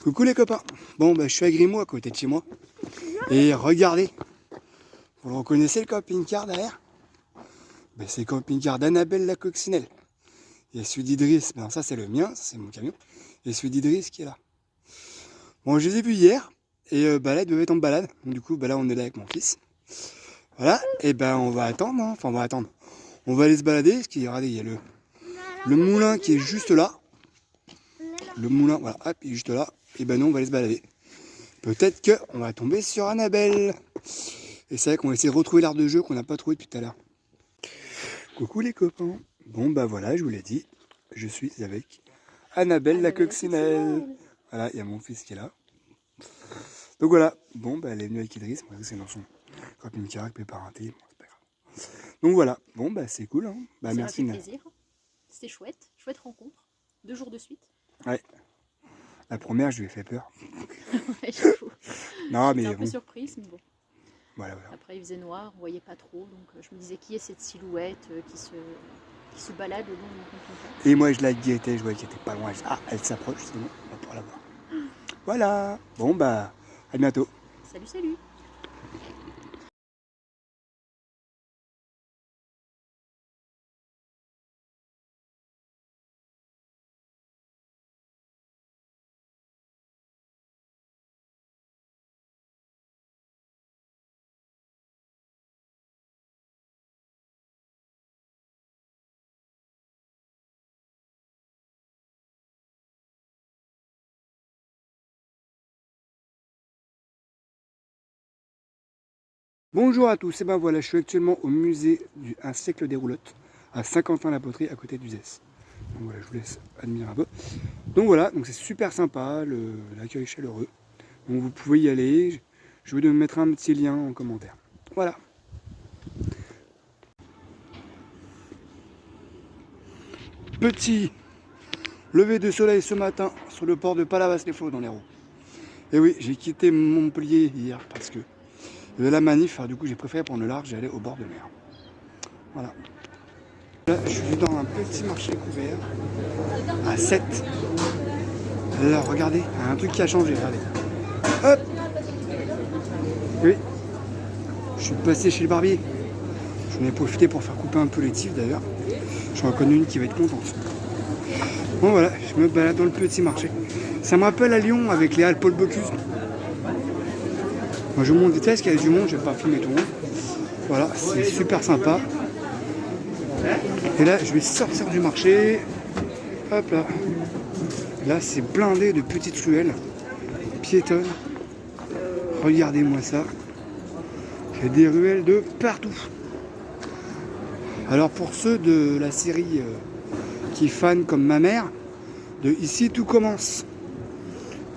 Coucou les copains. Bon bah je suis à Grimaud à côté de chez moi. Et regardez. Vous le reconnaissez le camping-car derrière? Ben, c'est le camping-car d'Annabelle la coccinelle. Et celui d'Idriss, ben ça c'est le mien, ça c'est mon camion. Et celui d'Idriss qui est là. Bon je les ai vus hier. Et bah là ils devaient être en balade. Donc du coup bah là on est là avec mon fils. Voilà. Et ben on va attendre. Hein. Enfin on va attendre. On va aller se balader. Parce qu'il y a, regardez, il y a le moulin qui est juste là. Le moulin, voilà, hop, il est juste là. Et ben nous on va aller se balader. Peut-être qu'on va tomber sur Annabelle. Et c'est vrai qu'on va essayer de retrouver l'art de jeu qu'on n'a pas trouvé depuis tout à l'heure. Coucou les copains. Bon bah voilà, je vous l'ai dit. Je suis avec Annabelle la coccinelle. Voilà, il y a mon fils qui est là. Donc voilà. Bon bah elle est venue avec Idriss. Moi c'est dans son camping-car avec mes parentés. Bon, c'est pas grave. Donc voilà. Bon bah c'est cool. Hein. Bah ça merci. m'a fait plaisir. C'était chouette. Chouette rencontre. 2 jours de suite. Ouais. La première, je lui ai fait peur. Ouais, j'avoue. Non, mais J'étais un bon. peu surprise, mais bon. Voilà, voilà. Après, il faisait noir, on voyait pas trop, donc je me disais qui est cette silhouette qui se balade le long de mon camping-car. Et moi, je la guettais, je voyais qu'elle était pas loin. Je dis, ah, elle s'approche, c'est bon, on va pouvoir la voir. Voilà. Bon, bah, à bientôt. Salut, salut. Bonjour à tous, et ben voilà, je suis actuellement au musée du Un siècle des roulottes, à Saint-Quentin-la-Poterie, à côté d'Uzès. Donc voilà, je vous laisse admirer un peu. Donc voilà, donc c'est super sympa, l'accueil est chaleureux. Donc vous pouvez y aller, je vais vous mettre un petit lien en commentaire. Voilà. Petit lever de soleil ce matin sur le port de Palavas-les-Flots dans l'Hérault. Et oui, j'ai quitté Montpellier hier parce que il y avait la manif, alors du coup j'ai préféré prendre le large et aller au bord de mer. Voilà. Là, je suis dans un petit marché couvert à 7. Alors regardez, il y a un truc qui a changé, regardez. Hop. Oui. Je suis passé chez le barbier. J'en ai profité pour faire couper un peu les tifs d'ailleurs. J'en reconnais une qui va être contente. Bon voilà, je me balade dans le petit marché. Ça me rappelle à Lyon avec les halles Paul Bocuse. Moi je vous montre des tests, qu'il y a du monde, je vais pas filmer tout le monde. Voilà, c'est super sympa. Et là je vais sortir du marché. Hop là. Là c'est blindé de petites ruelles piétonnes. Regardez-moi ça. J'ai des ruelles de partout. Alors pour ceux de la série qui fan comme ma mère, de Ici tout commence.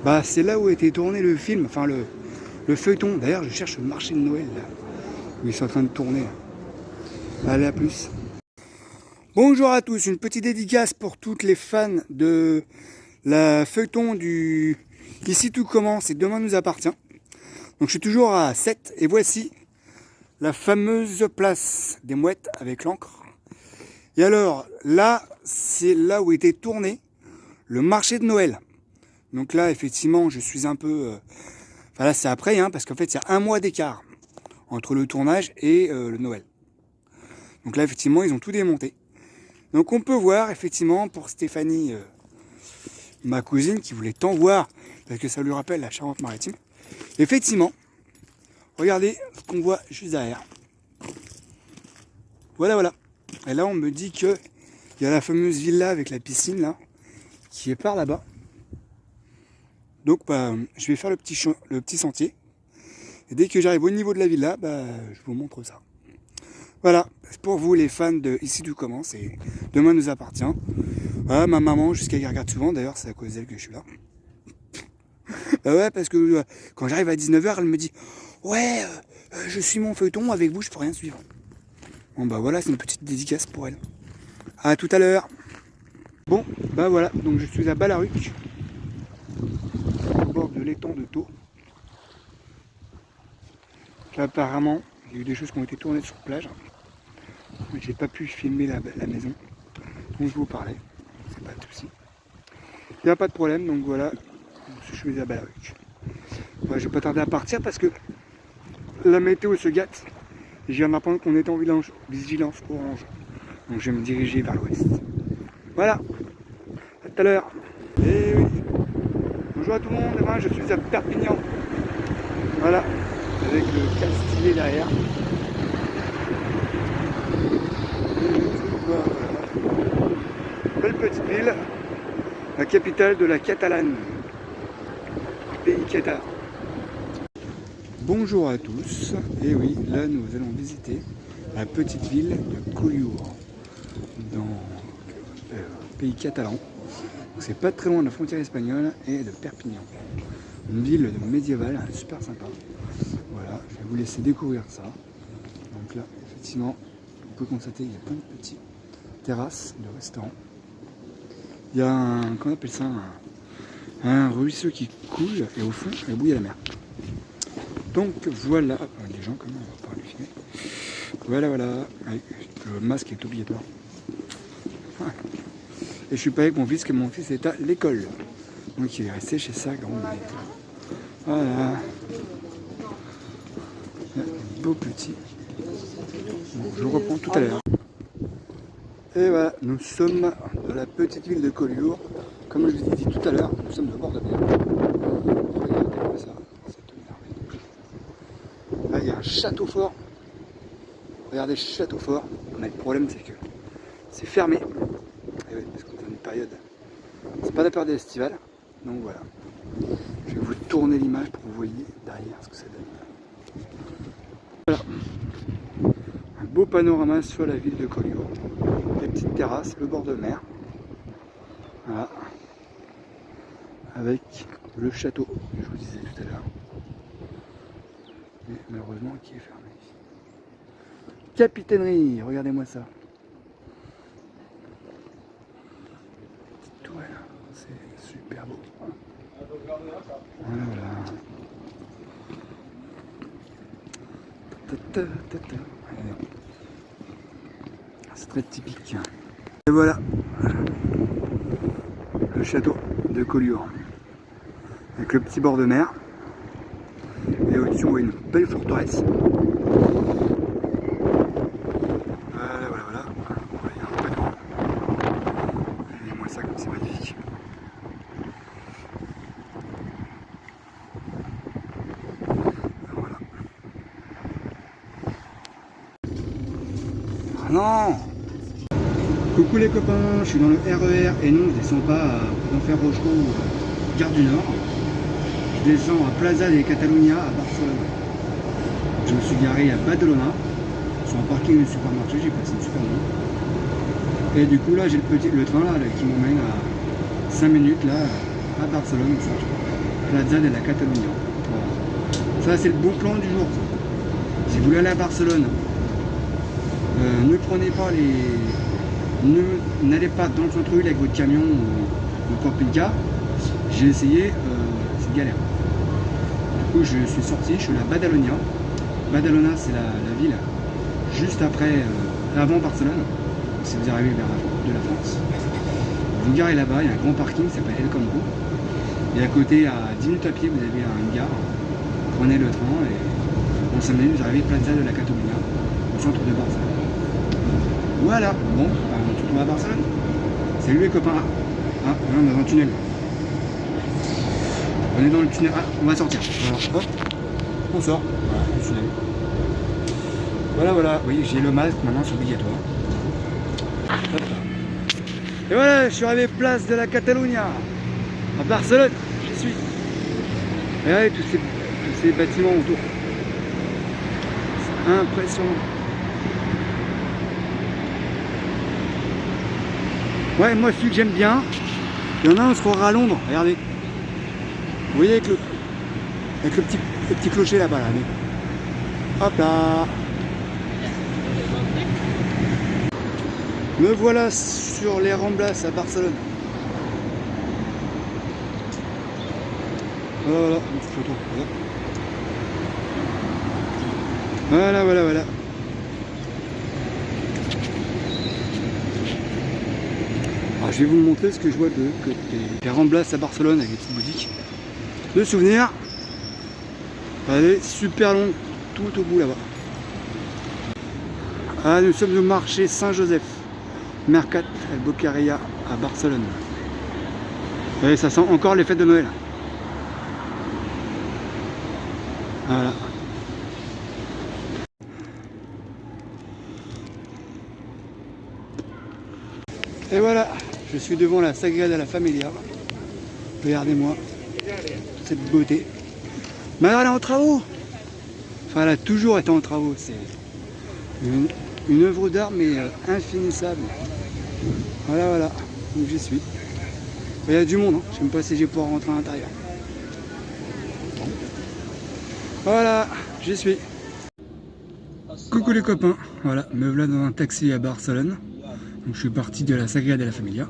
Bah c'est là où a été tourné le film, enfin le feuilleton. D'ailleurs je cherche le marché de Noël là, où ils sont en train de tourner. Allez, à plus. Bonjour à tous, une petite dédicace pour toutes les fans de la feuilleton du Ici tout commence et Demain nous appartient. Donc je suis toujours à 7 et voici la fameuse place des mouettes avec l'encre. Et alors là, c'est là où était tourné le marché de Noël. Donc là, effectivement, je suis un peu... Enfin là, c'est après, hein, parce qu'en fait, il y a un mois d'écart entre le tournage et le Noël. Donc là, effectivement, ils ont tout démonté. Donc on peut voir, effectivement, pour Stéphanie, ma cousine, qui voulait tant voir, parce que ça lui rappelle la Charente-Maritime. Effectivement, regardez ce qu'on voit juste derrière. Voilà, voilà. Et là, on me dit que il y a la fameuse villa avec la piscine, là, qui est par là-bas. Donc, bah, je vais faire le petit sentier. Et dès que j'arrive au niveau de la villa, bah, je vous montre ça. Voilà, c'est pour vous les fans de Ici tout commence et Demain nous appartient. Voilà, ma maman, jusqu'à qu'elle regarde souvent, d'ailleurs, c'est à cause d'elle que je suis là. Bah ouais, parce que quand j'arrive à 19h, elle me dit « Ouais, je suis mon feuilleton, avec vous, je peux rien suivre. » Bon, bah voilà, c'est une petite dédicace pour elle. À tout à l'heure. Bon, bah voilà, donc je suis à Ballaruc, au bord de l'étang de Thau. Apparemment, il y a eu des choses qui ont été tournées sur plage. Mais j'ai pas pu filmer la maison dont je vous parlais. C'est pas de souci. Il n'y a pas de problème, donc voilà. je faisais la Balaruc. Ouais, je vais pas tarder à partir parce que la météo se gâte. Et je viens d'apprendre qu'on est en vigilance orange. Donc je vais me diriger vers l'ouest. Voilà. À tout à l'heure. Et oui. Bonjour à tout le monde. Demain, je suis à Perpignan. Voilà. Avec le Castillet derrière. Voilà. Belle petite ville. La capitale de la Catalane. Pays catalan. Bonjour à tous. Et oui, là nous allons visiter la petite ville de Collioure. Dans le pays catalan. C'est pas très loin de la frontière espagnole et de Perpignan. Une ville médiévale, super sympa. Voilà, je vais vous laisser découvrir ça. Donc là, effectivement, on peut constater qu'il y a plein de petites terrasses de restaurants. Il y a un, comment on appelle ça, un ruisseau qui coule et au fond, il y a la mer. Donc voilà, les gens quand même, on va pouvoir les filmer. Voilà, ouais, le masque est obligatoire. Ouais. Et je suis pas avec mon fils, que mon fils est à l'école. Donc il est resté chez sa grand-mère. Voilà. Beau petit. Bon, je reprends tout à l'heure. Et voilà, nous sommes dans la petite ville de Collioure. Comme je vous ai dit tout à l'heure, nous sommes au bord de mer. Regardez ça, cette merveille. Là, il y a un château fort. Regardez, château fort. Mais le problème, c'est que c'est fermé. Et oui, parce qu'on est dans une période. C'est pas la période estivale. Donc voilà. Je vais vous tourner l'image pour que vous voyez derrière ce que ça donne. Voilà. Un beau panorama sur la ville de Collioure. Les petites terrasses, le bord de mer. Voilà. Avec le château que je vous disais tout à l'heure. Mais malheureusement qui est fermé. Capitainerie, regardez-moi ça. Petite tourelle, c'est super beau. Voilà. C'est très typique. Et voilà le château de Collioure avec le petit bord de mer et au-dessus on voit une belle forteresse. Voilà. Il y a un peu de vent. Regardez-moi ça comme c'est magnifique. Voilà. Ah non! Coucou les copains, je suis dans le RER et non, je descends pas à Enfer Rochereau, Gare du Nord. Je descends à Plaza de Catalunya à Barcelone. Je me suis garé à Badalona, sur un parking du supermarché, j'ai passé une super nuit. Et du coup là j'ai le train là, qui m'emmène à 5 minutes là à Barcelone, au centre. Plaza de la Catalunya. Voilà. Ça c'est le bon plan du jour. Si vous voulez aller à Barcelone, ne prenez pas n'allez pas dans le centre-ville avec votre camion ou camping-car. J'ai essayé, c'est galère. Du coup, je suis sorti, je suis à Badalona. Badalona, c'est la ville juste après, avant Barcelone. Si vous arrivez vers la France, vous garez là-bas, il y a un grand parking qui s'appelle El Campo. Et à côté, à 10 minutes à pied, vous avez une gare. Vous prenez le train et en 5 minutes, vous arrivez à Plaza de la Catalunya, au centre de Barcelone. Voilà, bon, on se retrouve à Barcelone. Salut les copains. Ah, on est dans un tunnel. On est dans le tunnel. Ah, on va sortir. Voilà, hop, on sort. Voilà, le tunnel. Voilà. Oui, j'ai le masque maintenant, c'est obligatoire. Hop. Et voilà, je suis arrivé place de la Catalunya. À Barcelone, j'y suis. Et regardez tous ces bâtiments autour. C'est impressionnant. Ouais, moi celui que j'aime bien, il y en a un, on se croira à Londres, regardez. Vous voyez avec le petit clocher là-bas, là. Hop là. Me voilà sur les Ramblas à Barcelone. Voilà, une petite photo. Voilà. Alors, je vais vous montrer ce que je vois de côté. Les Ramblas à Barcelone avec les petites boutiques. de souvenirs. Elle est super longue, tout au bout là-bas. Ah, nous sommes au marché Saint-Joseph, Mercat El Boqueria à Barcelone. Et ça sent encore les fêtes de Noël. Voilà. Et voilà, je suis devant la Sagrada Familia. Regardez-moi cette beauté. Mais alors elle est en travaux. Enfin, elle a toujours été en travaux. C'est une œuvre d'art, mais infinissable. Voilà, voilà. Donc j'y suis. Il y a du monde. Hein. Je ne sais même pas si je vais pouvoir rentrer à l'intérieur. Voilà, j'y suis. Coucou les copains. Voilà, me voilà dans un taxi à Barcelone. Donc je suis parti de la Sagrada Familia.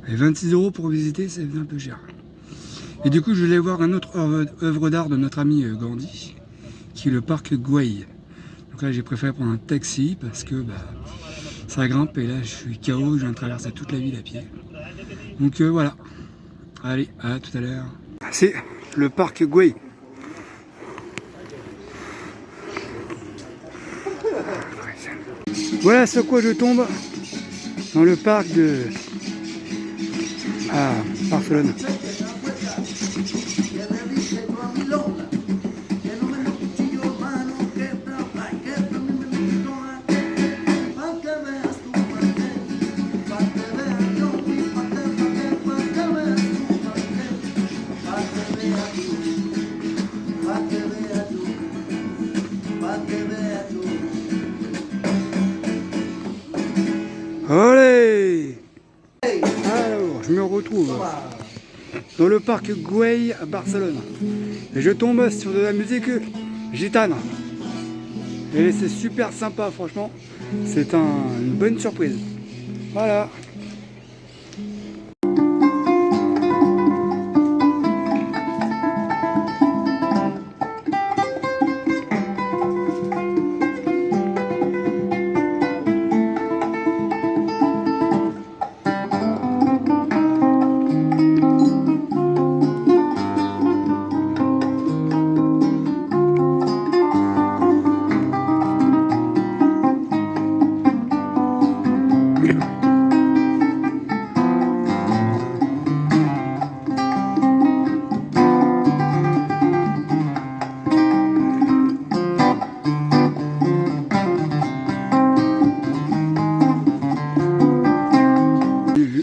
Et 26 € pour visiter, c'est un peu cher. Et du coup, je vais voir un autre œuvre d'art de notre ami Gandhi, qui est le parc Güell. Donc là, j'ai préféré prendre un taxi parce que ça grimpe et là, je suis KO, je viens de traverser toute la ville à pied. Donc voilà. Allez, à tout à l'heure. C'est le parc Güell. Voilà sur quoi je tombe dans le parc de Barcelone. Allez! Alors, je me retrouve dans le parc Güell à Barcelone. Et je tombe sur de la musique gitane. Et c'est super sympa, franchement. C'est une bonne surprise. Voilà.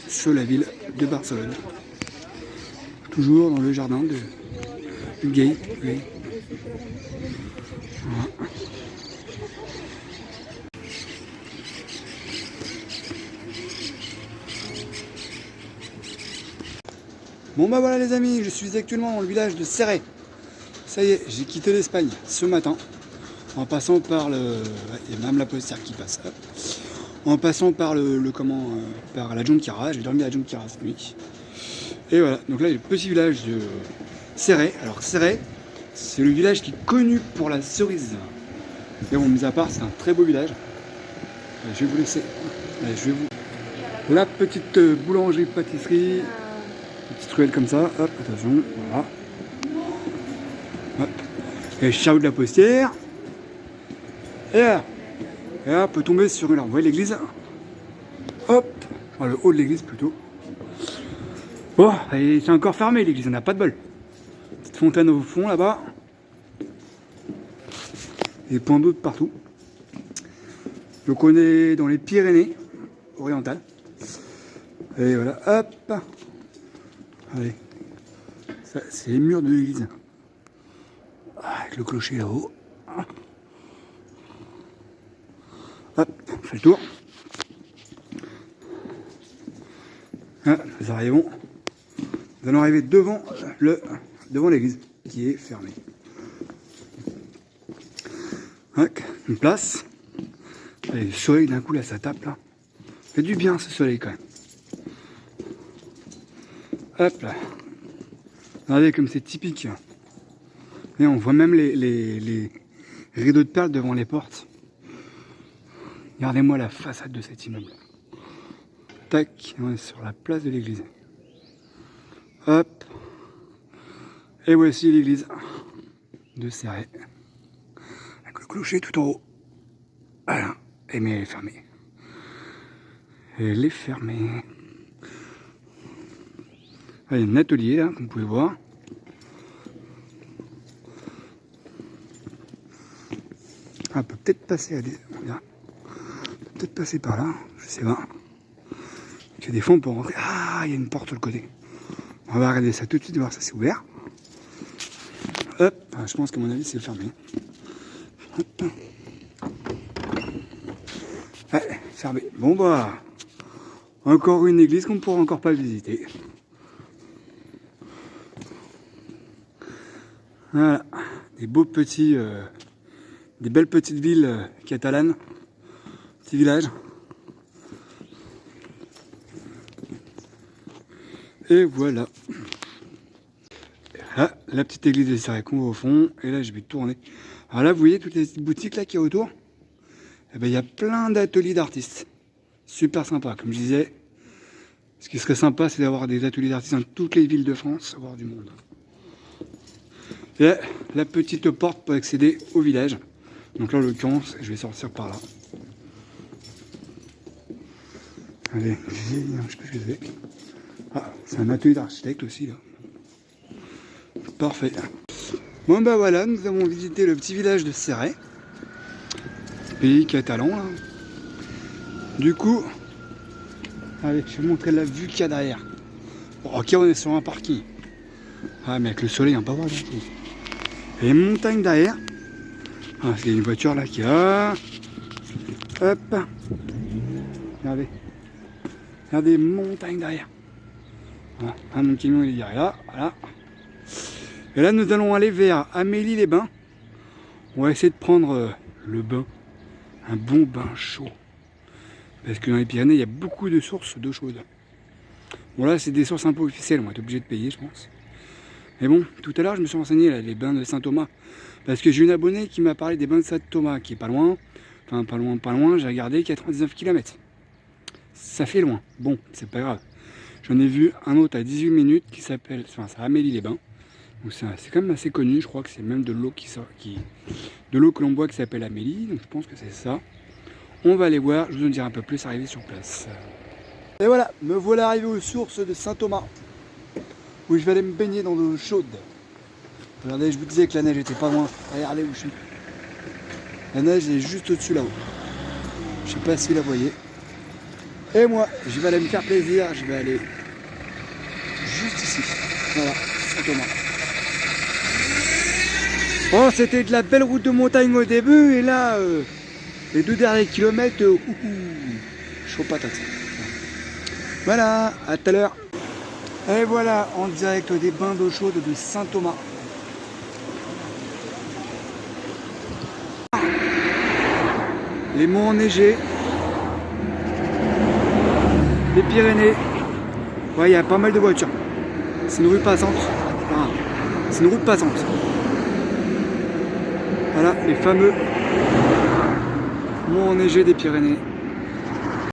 Sur la ville de Barcelone. Toujours dans le jardin du Güell. Voilà. Bon bah voilà les amis, je suis actuellement dans le village de Céret. Ça y est, j'ai quitté l'Espagne ce matin, en passant par le... Il y a même la postière qui passe là. En passant par par la Jonquera, j'ai dormi à la Jonquera cette nuit. Et voilà, donc là il y a le petit village de Céret. Alors Céret, c'est le village qui est connu pour la cerise. Mais bon, mis à part, c'est un très beau village. Je vais vous laisser. La petite boulangerie-pâtisserie. Petite ruelle comme ça, hop, attention, voilà. Hop. Et ciao de la postière. Et là, on peut tomber sur une arbre. Vous voyez l'église? Hop, enfin, le haut de l'église plutôt. Bon, c'est encore fermé l'église, on n'a pas de bol. Petite fontaine au fond là-bas. Et point d'eau de partout. Donc on est dans les Pyrénées orientales. Et voilà, hop. Allez, ça c'est les murs de l'église. Avec le clocher là-haut. Hop, on fait le tour. Ah, nous allons arriver devant l'église qui est fermée. Hop, une place. Allez, le soleil d'un coup là, ça tape là. Ça fait du bien ce soleil quand même. Hop là. Regardez comme c'est typique. Et on voit même les rideaux de perles devant les portes. Regardez-moi la façade de cet immeuble. Tac, on est sur la place de l'église. Hop. Et voici l'église de Céret. Avec le clocher tout en haut. Voilà. Et mais elle est fermée. Elle est fermée. Ah, il y a un atelier là, comme vous pouvez voir. Ah, on peut peut-être passer à des... peut-être passer par là, je sais pas. Parce que des fois on peut rentrer. Ah, il y a une porte de l'autre côté. On va regarder ça tout de suite, voir ça c'est ouvert. Hop, ah, je pense qu'à mon avis c'est fermé. Hop. Ouais, fermé. Bon bah, encore une église qu'on ne pourra encore pas visiter. Voilà, des beaux petits, des belles petites villes catalanes, petits villages. Et voilà. Là, la petite église de Céret qu'on voit au fond. Et là, je vais tourner. Alors là, vous voyez toutes les petites boutiques là qui y a autour. Et ben, il y a plein d'ateliers d'artistes. Super sympa, comme je disais. Ce qui serait sympa, c'est d'avoir des ateliers d'artistes dans toutes les villes de France, avoir du monde. Et là, la petite porte pour accéder au village. Donc là, en l'occurrence, je vais sortir par là. Allez, je sais pas ce que c'est. Ah, c'est un atelier d'architecte aussi là. Parfait. Bon bah voilà, nous avons visité le petit village de Céret. Pays catalan là. Du coup, allez, je vais vous montrer la vue qu'il y a derrière. Bon, ok, on est sur un parking. Ah, mais avec le soleil, on peut pas voir du tout. Et les montagnes derrière. Ah, il y a une voiture là qui est là. Hop. Regardez. Regardez les montagnes derrière. Voilà. Ah, mon camion il est derrière là. Voilà. Et là, nous allons aller vers Amélie-les-Bains. On va essayer de prendre le bain. Un bon bain chaud. Parce que dans les Pyrénées, il y a beaucoup de sources d'eau chaude. Bon, là, c'est des sources un peu officielles. On va être obligé de payer, je pense. Mais bon, tout à l'heure, je me suis renseigné, là, les bains de Saint-Thomas. Parce que j'ai une abonnée qui m'a parlé des bains de Saint-Thomas, qui est pas loin. Enfin, pas loin. J'ai regardé 99 km. Ça fait loin. Bon, c'est pas grave. J'en ai vu un autre à 18 minutes qui s'appelle, enfin, c'est Amélie-les-Bains. Donc c'est quand même assez connu. Je crois que c'est même de l'eau de l'eau que l'on boit qui s'appelle Amélie. Donc je pense que c'est ça. On va aller voir. Je vous en dirai un peu plus arrivé sur place. Et voilà, me voilà arrivé aux sources de Saint-Thomas, où je vais aller me baigner dans l'eau chaude. Regardez, je vous disais que la neige était pas loin. Regardez où je suis. La neige est juste au-dessus là-haut. Je sais pas si vous la voyez. Et moi, je vais aller me faire plaisir. Je vais aller juste ici. Voilà, Saint-Thomas. Oh, c'était de la belle route de montagne au début. Et là, les 2 derniers kilomètres, chaud patate. Voilà, à tout à l'heure. Et voilà, en direct des bains d'eau chaude de Saint-Thomas. Les monts enneigés. Les Pyrénées. Ouais, il y a pas mal de voitures. C'est une rue passante. Enfin, c'est une route passante. Voilà, les fameux monts enneigés des Pyrénées.